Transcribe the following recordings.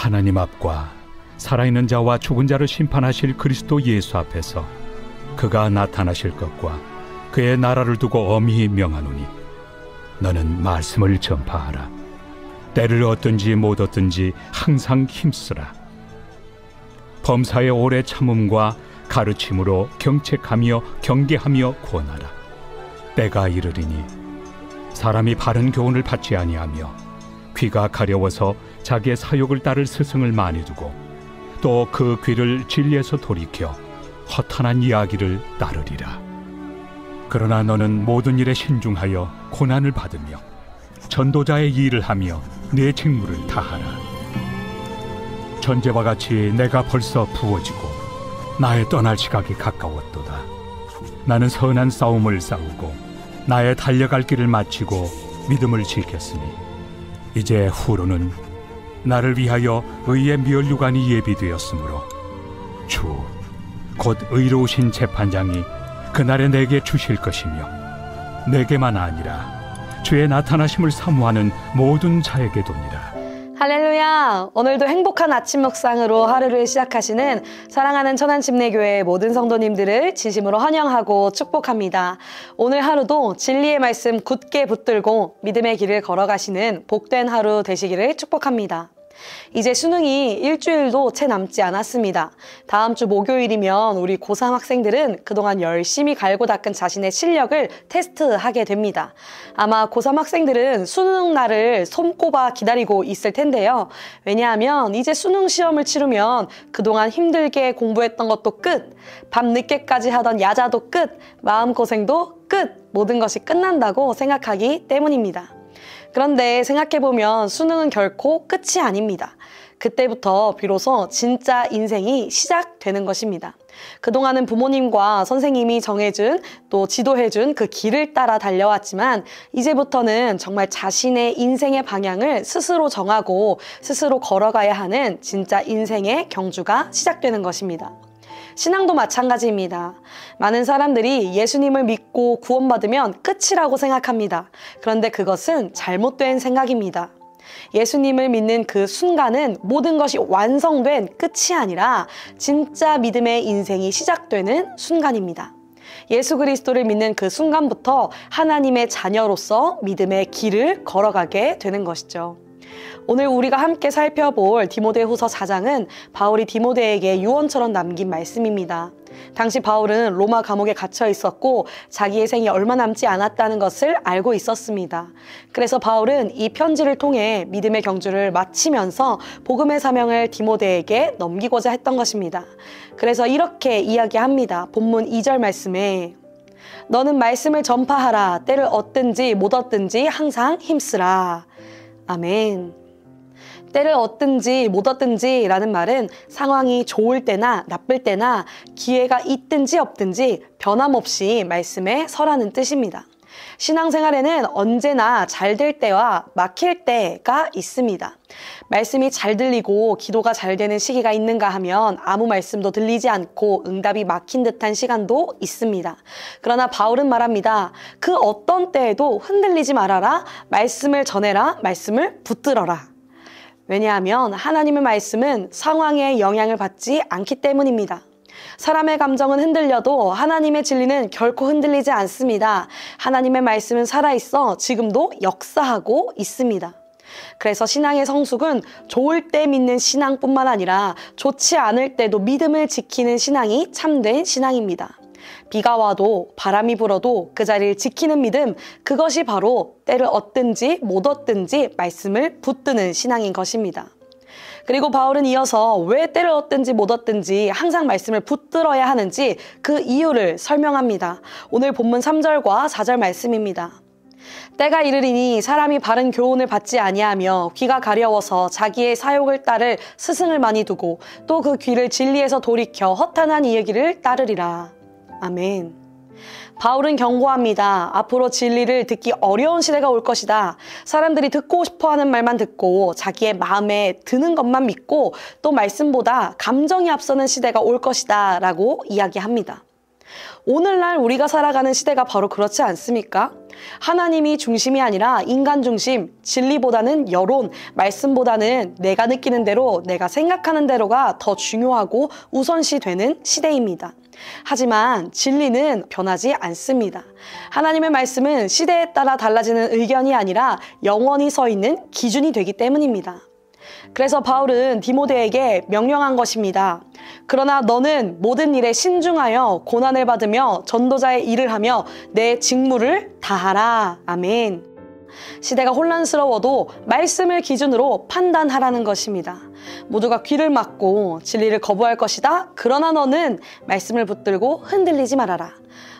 하나님 앞과 살아있는 자와 죽은 자를 심판하실 그리스도 예수 앞에서 그가 나타나실 것과 그의 나라를 두고 엄히 명하노니 너는 말씀을 전파하라. 때를 얻든지 못 얻든지 항상 힘쓰라. 범사의 오래 참음과 가르침으로 경책하며 경계하며 권하라. 때가 이르리니 사람이 바른 교훈을 받지 아니하며 귀가 가려워서 자기의 사욕을 따를 스승을 많이 두고 또 그 귀를 진리에서 돌이켜 허탄한 이야기를 따르리라. 그러나 너는 모든 일에 신중하여 고난을 받으며 전도자의 일을 하며 내 직무를 다하라. 전제와 같이 내가 벌써 부어지고 나의 떠날 시각이 가까웠도다. 나는 선한 싸움을 싸우고 나의 달려갈 길을 마치고 믿음을 지켰으니 이제 후로는 나를 위하여 의의 멸류관이 예비되었으므로 주 곧 의로우신 재판장이 그날에 내게 주실 것이며 내게만 아니라 주의 나타나심을 사모하는 모든 자에게 도니라. 할렐루야! 오늘도 행복한 아침 묵상으로 하루를 시작하시는 사랑하는 천안침례교회 모든 성도님들을 진심으로 환영하고 축복합니다. 오늘 하루도 진리의 말씀 굳게 붙들고 믿음의 길을 걸어가시는 복된 하루 되시기를 축복합니다. 이제 수능이 일주일도 채 남지 않았습니다. 다음 주 목요일이면 우리 고3 학생들은 그동안 열심히 갈고 닦은 자신의 실력을 테스트하게 됩니다. 아마 고3 학생들은 수능 날을 손꼽아 기다리고 있을 텐데요. 왜냐하면 이제 수능 시험을 치르면 그동안 힘들게 공부했던 것도 끝, 밤 늦게까지 하던 야자도 끝, 마음고생도 끝, 모든 것이 끝난다고 생각하기 때문입니다. 그런데 생각해보면 수능은 결코 끝이 아닙니다. 그때부터 비로소 진짜 인생이 시작되는 것입니다. 그동안은 부모님과 선생님이 정해준 또 지도해준 그 길을 따라 달려왔지만 이제부터는 정말 자신의 인생의 방향을 스스로 정하고 스스로 걸어가야 하는 진짜 인생의 경주가 시작되는 것입니다. 신앙도 마찬가지입니다. 많은 사람들이 예수님을 믿고 구원받으면 끝이라고 생각합니다. 그런데 그것은 잘못된 생각입니다. 예수님을 믿는 그 순간은 모든 것이 완성된 끝이 아니라 진짜 믿음의 인생이 시작되는 순간입니다. 예수 그리스도를 믿는 그 순간부터 하나님의 자녀로서 믿음의 길을 걸어가게 되는 것이죠. 오늘 우리가 함께 살펴볼 디모데후서 4장은 바울이 디모데에게 유언처럼 남긴 말씀입니다. 당시 바울은 로마 감옥에 갇혀 있었고 자기의 생이 얼마 남지 않았다는 것을 알고 있었습니다. 그래서 바울은 이 편지를 통해 믿음의 경주를 마치면서 복음의 사명을 디모데에게 넘기고자 했던 것입니다. 그래서 이렇게 이야기합니다. 본문 2절 말씀에 너는 말씀을 전파하라. 때를 얻든지 못 얻든지 항상 힘쓰라. 아멘. 때를 얻든지 못 얻든지 라는 말은 상황이 좋을 때나 나쁠 때나 기회가 있든지 없든지 변함없이 말씀에 서라는 뜻입니다. 신앙생활에는 언제나 잘 될 때와 막힐 때가 있습니다. 말씀이 잘 들리고 기도가 잘 되는 시기가 있는가 하면 아무 말씀도 들리지 않고 응답이 막힌 듯한 시간도 있습니다. 그러나 바울은 말합니다. 그 어떤 때에도 흔들리지 말아라. 말씀을 전해라. 말씀을 붙들어라. 왜냐하면 하나님의 말씀은 상황에 영향을 받지 않기 때문입니다. 사람의 감정은 흔들려도 하나님의 진리는 결코 흔들리지 않습니다. 하나님의 말씀은 살아있어 지금도 역사하고 있습니다. 그래서 신앙의 성숙은 좋을 때 믿는 신앙뿐만 아니라 좋지 않을 때도 믿음을 지키는 신앙이 참된 신앙입니다. 비가 와도 바람이 불어도 그 자리를 지키는 믿음, 그것이 바로 때를 얻든지 못 얻든지 말씀을 붙드는 신앙인 것입니다. 그리고 바울은 이어서 왜 때를 얻든지 못 얻든지 항상 말씀을 붙들어야 하는지 그 이유를 설명합니다. 오늘 본문 3절과 4절 말씀입니다. 때가 이르리니 사람이 바른 교훈을 받지 아니하며 귀가 가려워서 자기의 사욕을 따를 스승을 많이 두고 또 그 귀를 진리에서 돌이켜 허탄한 이야기를 따르리라. 아멘. 바울은 경고합니다. 앞으로 진리를 듣기 어려운 시대가 올 것이다. 사람들이 듣고 싶어하는 말만 듣고 자기의 마음에 드는 것만 믿고 또 말씀보다 감정이 앞서는 시대가 올 것이다 라고 이야기합니다. 오늘날 우리가 살아가는 시대가 바로 그렇지 않습니까? 하나님이 중심이 아니라 인간 중심, 진리보다는 여론, 말씀보다는 내가 느끼는 대로, 내가 생각하는 대로가 더 중요하고 우선시 되는 시대입니다. 하지만 진리는 변하지 않습니다. 하나님의 말씀은 시대에 따라 달라지는 의견이 아니라 영원히 서 있는 기준이 되기 때문입니다. 그래서 바울은 디모데에게 명령한 것입니다. 그러나 너는 모든 일에 신중하여 고난을 받으며 전도자의 일을 하며 내 직무를 다하라. 아멘. 시대가 혼란스러워도 말씀을 기준으로 판단하라는 것입니다. 모두가 귀를 막고 진리를 거부할 것이다. 그러나 너는 말씀을 붙들고 흔들리지 말아라.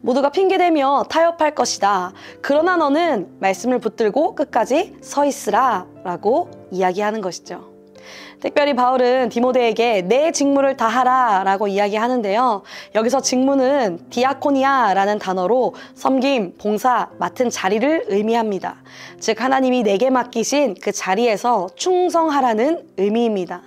모두가 핑계대며 타협할 것이다. 그러나 너는 말씀을 붙들고 끝까지 서 있으라. 라고 이야기하는 것이죠. 특별히 바울은 디모데에게 내 직무를 다하라 라고 이야기하는데요. 여기서 직무는 디아코니아 라는 단어로 섬김, 봉사, 맡은 자리를 의미합니다. 즉 하나님이 내게 맡기신 그 자리에서 충성하라는 의미입니다.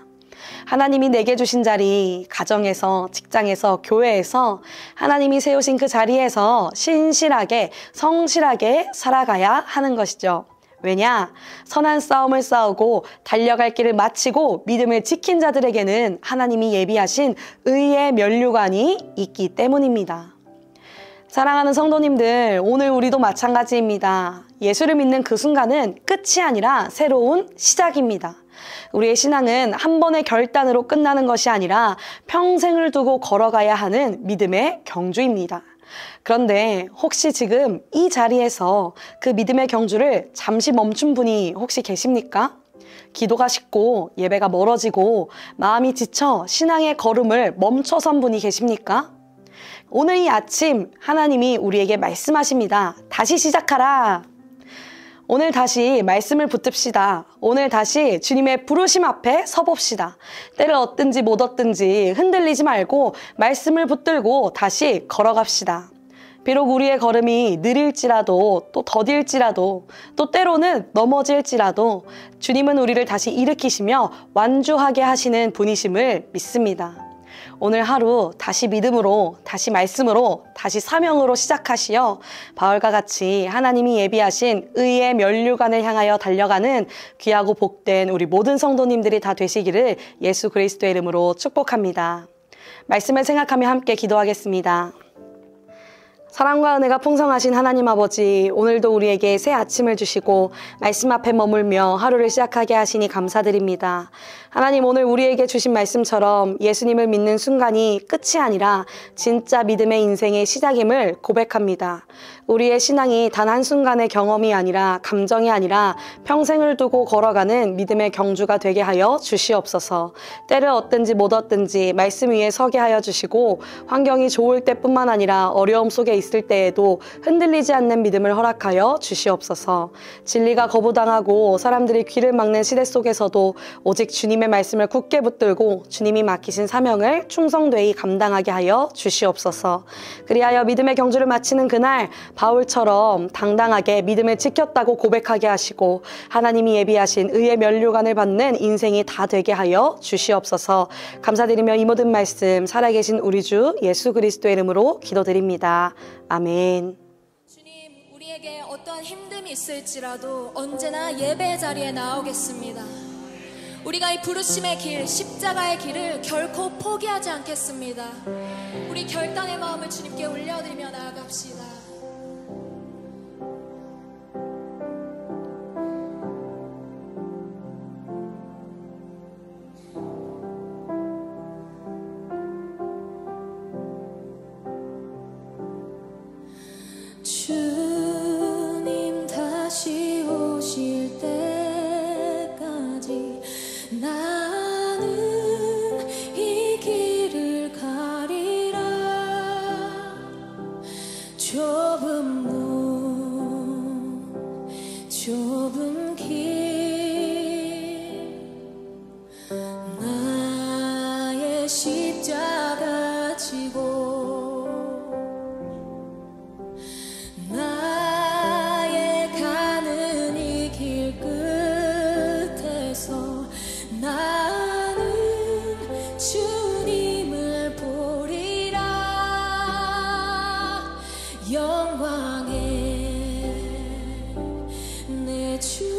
하나님이 내게 주신 자리, 가정에서, 직장에서, 교회에서 하나님이 세우신 그 자리에서 신실하게, 성실하게 살아가야 하는 것이죠. 왜냐? 선한 싸움을 싸우고 달려갈 길을 마치고 믿음을 지킨 자들에게는 하나님이 예비하신 의의 면류관이 있기 때문입니다. 사랑하는 성도님들, 오늘 우리도 마찬가지입니다. 예수를 믿는 그 순간은 끝이 아니라 새로운 시작입니다. 우리의 신앙은 한 번의 결단으로 끝나는 것이 아니라 평생을 두고 걸어가야 하는 믿음의 경주입니다. 그런데 혹시 지금 이 자리에서 그 믿음의 경주를 잠시 멈춘 분이 혹시 계십니까? 기도가 식고 예배가 멀어지고 마음이 지쳐 신앙의 걸음을 멈춰선 분이 계십니까? 오늘 이 아침 하나님이 우리에게 말씀하십니다. 다시 시작하라. 오늘 다시 말씀을 붙듭시다. 오늘 다시 주님의 부르심 앞에 서봅시다. 때를 얻든지 못 얻든지 흔들리지 말고 말씀을 붙들고 다시 걸어갑시다. 비록 우리의 걸음이 느릴지라도 또 더딜지라도 또 때로는 넘어질지라도 주님은 우리를 다시 일으키시며 완주하게 하시는 분이심을 믿습니다. 오늘 하루 다시 믿음으로, 다시 말씀으로, 다시 사명으로 시작하시어 바울과 같이 하나님이 예비하신 의의 면류관을 향하여 달려가는 귀하고 복된 우리 모든 성도님들이 다 되시기를 예수 그리스도의 이름으로 축복합니다. 말씀을 생각하며 함께 기도하겠습니다. 사랑과 은혜가 풍성하신 하나님 아버지, 오늘도 우리에게 새 아침을 주시고 말씀 앞에 머물며 하루를 시작하게 하시니 감사드립니다. 하나님, 오늘 우리에게 주신 말씀처럼 예수님을 믿는 순간이 끝이 아니라 진짜 믿음의 인생의 시작임을 고백합니다. 우리의 신앙이 단 한순간의 경험이 아니라 감정이 아니라 평생을 두고 걸어가는 믿음의 경주가 되게 하여 주시옵소서. 때를 얻든지 못 얻든지 말씀 위에 서게 하여 주시고 환경이 좋을 때뿐만 아니라 어려움 속에 있을 때에도 흔들리지 않는 믿음을 허락하여 주시옵소서. 진리가 거부당하고 사람들이 귀를 막는 시대 속에서도 오직 주님의 말씀을 굳게 붙들고 주님이 맡기신 사명을 충성되이 감당하게 하여 주시옵소서. 그리하여 믿음의 경주를 마치는 그날 바울처럼 당당하게 믿음을 지켰다고 고백하게 하시고 하나님이 예비하신 의의 면류관을 받는 인생이 다 되게 하여 주시옵소서. 감사드리며 이 모든 말씀 살아계신 우리 주 예수 그리스도의 이름으로 기도드립니다. 아멘. 주님, 우리에게 어떠한 힘듦이 있을지라도 언제나 예배 자리에 나오겠습니다. 우리가 이 부르심의 길, 십자가의 길을 결코 포기하지 않겠습니다. 우리 결단의 마음을 주님께 올려드리며 나아갑시다. 주님 다시 오실 때까지 나는 이 길을 가리라. 좁은 문, 좁은 길, 나의 십자가 지고 나의 가는 이 길 끝에서 나는 주님을 보리라. 주